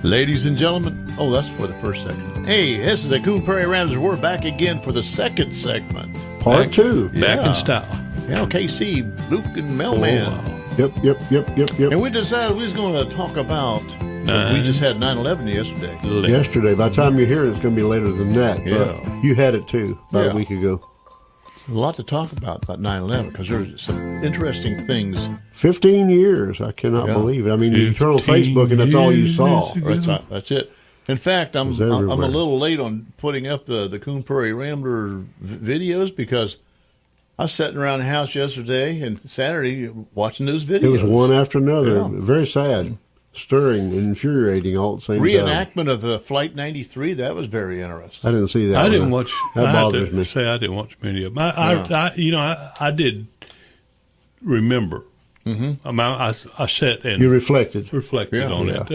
Ladies and gentlemen, that's for the first segment. Hey, this is the Coon Prairie Ramblers. We're back again for the second segment. Part two. Back in style. Yeah, KC, Luke, and Mailman. Yep. And we decided we was going to talk about, we just had 9/11 yesterday. Yesterday. By the time you hear it, it's going to be later than that. Yeah. You had it too, about a week ago. A lot to talk about 9/11 because there's some interesting things. 15 years. I cannot believe it. I mean, you turn on Facebook and that's all you saw. That's it. In fact, I'm a little late on putting up the Coon Prairie Rambler videos because I was sitting around the house yesterday and Saturday watching those videos. It was one after another. Very sad, stirring, and infuriating all at the same time. Reenactment of the Flight 93, that was very interesting. I didn't see that. I didn't watch. That bothers me. I didn't watch many of them. I did remember. Mm-hmm. I sat and you reflected on it,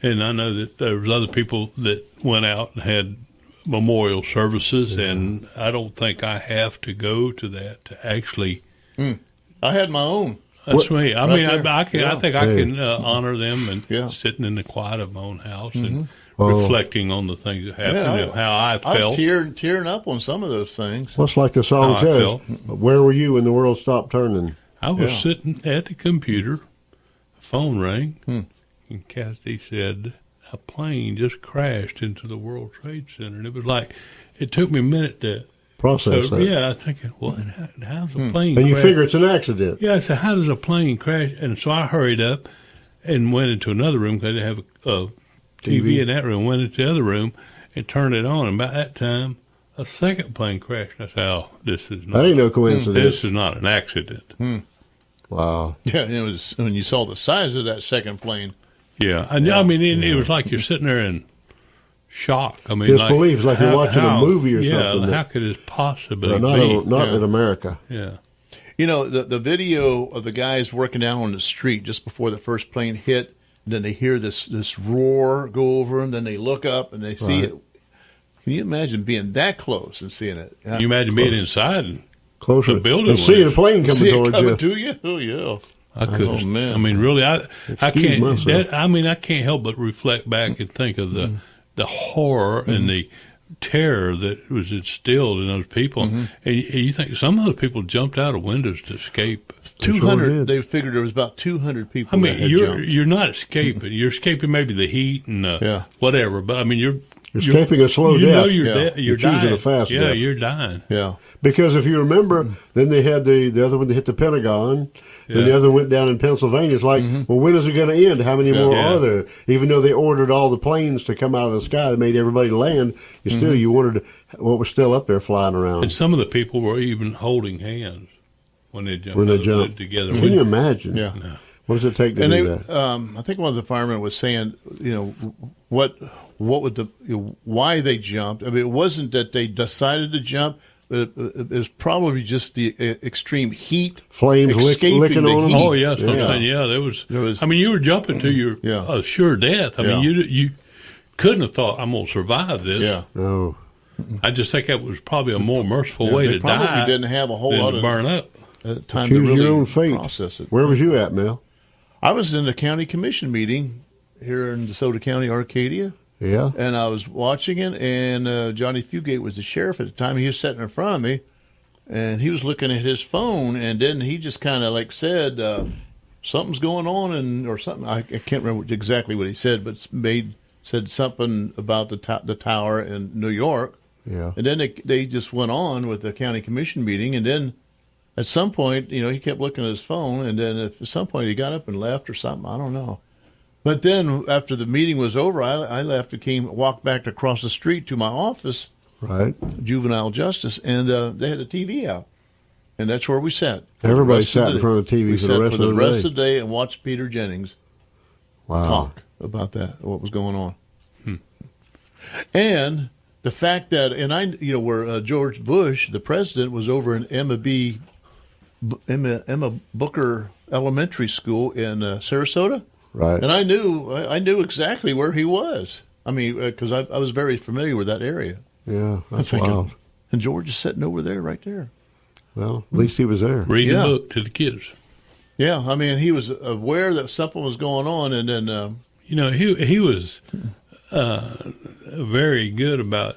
and I know that there was other people that went out and had memorial services, and I don't think I have to go to that to actually. I had my own. That's me. I mean, I can. Yeah. I think I can honor them and sitting in the quiet of my own house and reflecting on the things that happened and how I felt. I was tearing up on some of those things. Well, it's like the song says, where were you when the world stopped turning? I was sitting at the computer, the phone rang, and Kathy said, a plane just crashed into the World Trade Center. And it was like, it took me a minute to process that. Yeah, I was thinking, well, how's a plane And you crash? figure it's an accident. Yeah, I said, how does a plane crash? And so I hurried up and went into another room because I didn't have a TV in that room. Went into the other room and turned it on. And about that time, a second plane crashed. I said, this is not. That ain't no coincidence. This is not an accident. Wow. Yeah, it was when you saw the size of that second plane. Yeah. I mean, it was like you're sitting there in shock. I mean, disbelief, like you're watching a movie or something. Yeah, how could this possibly be? Not in America. Yeah. You know, the video of the guys working down on the street just before the first plane hit, then they hear this roar go over them, then they look up and they see it. Can you imagine being that close and seeing it? Can you imagine being inside and closer the building and seeing a plane coming towards you? Oh, yeah. I couldn't. Oh, man. I mean, really, I can't. Myself. I can't help but reflect back and think of the horror and the terror that was instilled in those people. And you think some of those people jumped out of windows to escape. 200. They figured there was about 200 people. I mean, that had jumped. you're not escaping. You're escaping maybe the heat and whatever. But I mean, you're escaping a slow death. You know you're dying. Choosing a fast death. You're dying. Yeah. Because if you remember, then they had the other one that hit the Pentagon, then the other went down in Pennsylvania. It's like, well, when is it going to end? How many more are there? Even though they ordered all the planes to come out of the sky, they made everybody land, you wondered what was still up there flying around. And some of the people were even holding hands when they jumped together. Can you imagine? Yeah. No. What does it take to do that? I think one of the firemen was saying, what would why they jumped. I mean, it wasn't that they decided to jump, but it was probably just the extreme heat. Flames licking on them. Oh, yes. I'm saying, there was. I mean, you were jumping to your sure death. I mean, you couldn't have thought, I'm going to survive this. Yeah. No. I just think that was probably a more merciful way to die. They probably didn't have a whole lot of burn up. Time to really your own fate. Process it. Where was you at, Mel? I was in the county commission meeting here in DeSoto County, Arcadia. Yeah. And I was watching it, and Johnny Fugate was the sheriff at the time. He was sitting in front of me, and he was looking at his phone, and then he just kind of said, something's going on, or something. I can't remember exactly what he said, but said something about the tower in New York. Yeah. And then they just went on with the county commission meeting, and then at some point, he kept looking at his phone, and then at some point he got up and left or something. I don't know. But then after the meeting was over, I left and walked back across the street to my office, right, juvenile justice, and they had a TV out, and that's where we sat. Everybody sat in front of the TV for the rest of the day and watched Peter Jennings talk about that, what was going on, and the fact that, where George Bush, the president, was over in Emma Booker Elementary School in Sarasota. Right. And I knew exactly where he was. I mean, because I was very familiar with that area. Yeah, that's wild. And George is sitting over there, right there. Well, at least he was there. Reading a book to the kids. Yeah, I mean, he was aware that something was going on, and then... he was very good about.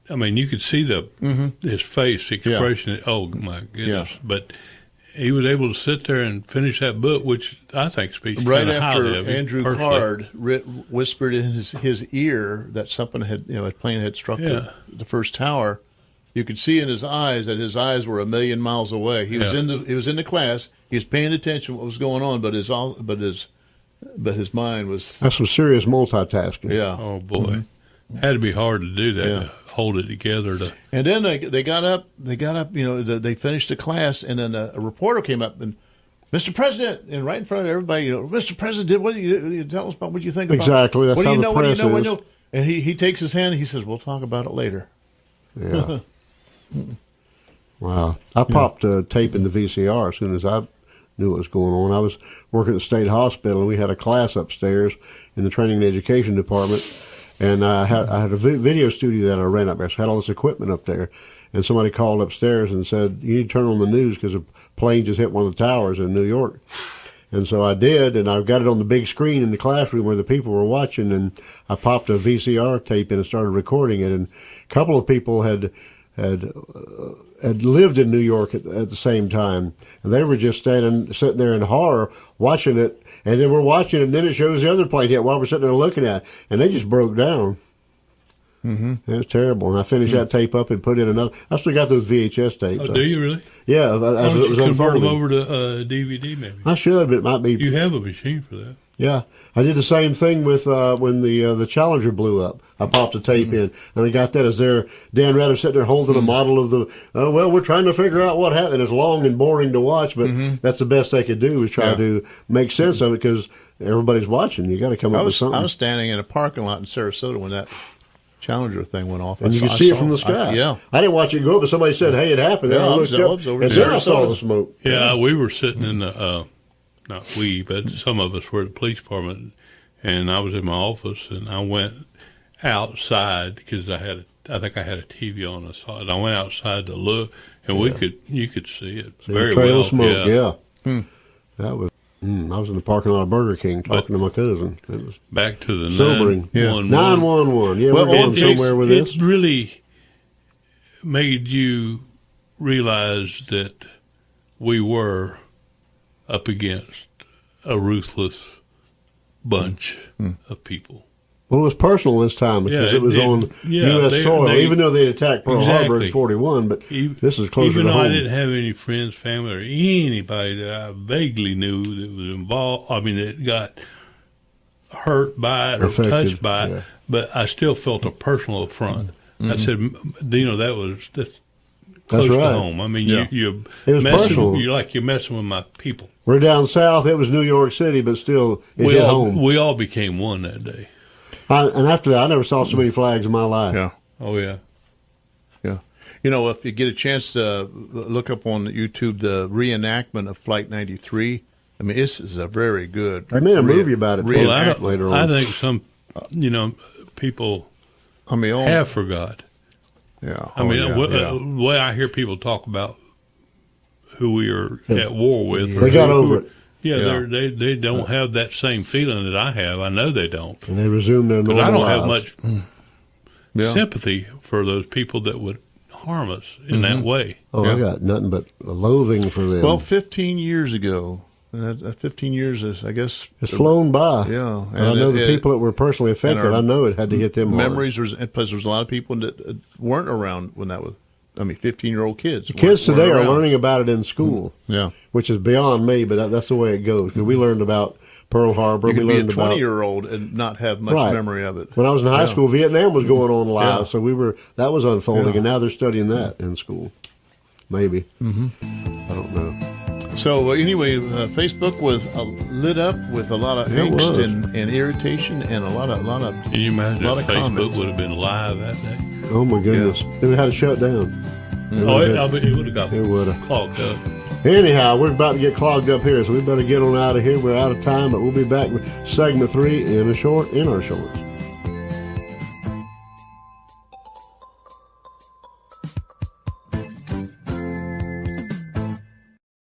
I mean, you could see his face expression. Yeah. Oh my goodness! Yeah. But he was able to sit there and finish that book, which I think speaks right after highly of Andrew Card whispered in his ear that something a plane had struck the first tower. You could see in his eyes that his eyes were a million miles away. He was in the class. He was paying attention to what was going on, but his mind was. That's some serious multitasking. Yeah. Oh boy. Mm-hmm. Had to be hard to do that, to hold it together. And then they got up, they finished the class, and then a reporter came up and, Mr. President, and right in front of everybody, Mr. President, what do you tell us about what you think about exactly? That's what do you how know? The press what do you know? is. What do you know? And he takes his hand and he says, "We'll talk about it later." Yeah. Wow. I popped a tape in the VCR as soon as I knew what was going on. I was working at the state hospital, and we had a class upstairs in the training and education department. And I had a video studio that I ran up there. So I had all this equipment up there. And somebody called upstairs and said, "You need to turn on the news because a plane just hit one of the towers in New York." And so I did, and I've got it on the big screen in the classroom where the people were watching. And I popped a VCR tape in and started recording it. And a couple of people had lived in New York at the same time. And they were just sitting there in horror watching it. And then we're watching it, and then it shows the other plane hit while we're sitting there looking at it. And they just broke down. Mm-hmm. It was terrible. And I finished that tape up and put in another. I still got those VHS tapes. Oh, do you really? Yeah. Why don't you convert them over to DVD maybe? I should, but it might be. You have a machine for that. Yeah. I did the same thing with when the Challenger blew up. I popped a tape in, and I got that as there. Dan Rather sitting there holding a model of the. We're trying to figure out what happened. It's long and boring to watch, but that's the best they could do was try to make sense of it because everybody's watching. You got to come up with something. I was standing in a parking lot in Sarasota when that Challenger thing went off, and you could see it from the sky. I didn't watch it go up, but somebody said, "Hey, it happened." Yeah, I looked up, and then I saw the smoke. Yeah, we were sitting in the. Not we, but some of us were at the police department, and I was in my office, and I went outside because I think I had a TV on the side. I went outside to look, and you could see it very trail well. Of smoke, That was. I was in the parking lot of Burger King talking to my cousin. It was back to the sobering. 911. Yeah, well, we're going somewhere with this. It really made you realize that we were up against a ruthless bunch of people. Well, it was personal this time because it was on U.S. soil, even though they attacked Pearl Harbor in 41, but this is closer to home. Even though I didn't have any friends, family, or anybody that I vaguely knew that was involved, that got hurt by it or touched by it, but I still felt a personal affront. I said, that's close to home. I mean, you're messing with my people. We're down south. It was New York City, but still, hit home. We all became one that day. And after that, I never saw so many flags in my life. Yeah. Oh, yeah. Yeah. If you get a chance to look up on YouTube the reenactment of Flight 93, this is a very good. They made a movie about it later on. I think some, people have forgot. Yeah. The way I hear people talk about who we are at war with. They got over it. Yeah, they don't have that same feeling that I have. I know they don't. And they resume their normal lives. But I don't lives. have much sympathy for those people that would harm us in that way. Oh, I got nothing but loathing for them. Well, 15 years ago, 15 years is, I guess. It's flown by. Yeah. And I know the people that were personally affected, I know it had to hit them hard. Memories, plus there was a lot of people that weren't around when that was. 15-year-old kids. Kids today are learning about it in school, yeah, which is beyond me, but that's the way it goes. Because we learned about Pearl Harbor. You could we be a 20-year-old and not have much memory of it. When I was in high school, Vietnam was going on live, so that was unfolding, and now they're studying that in school. Maybe. I don't know. So anyway, Facebook was lit up with a lot of angst and irritation and a lot of. Can you imagine if Facebook comments. would have been live that day? Oh my goodness! They would have had to shut down. It would have got clogged up. Anyhow, we're about to get clogged up here, so we better get on out of here. We're out of time, but we'll be back with segment 3 in our shorts.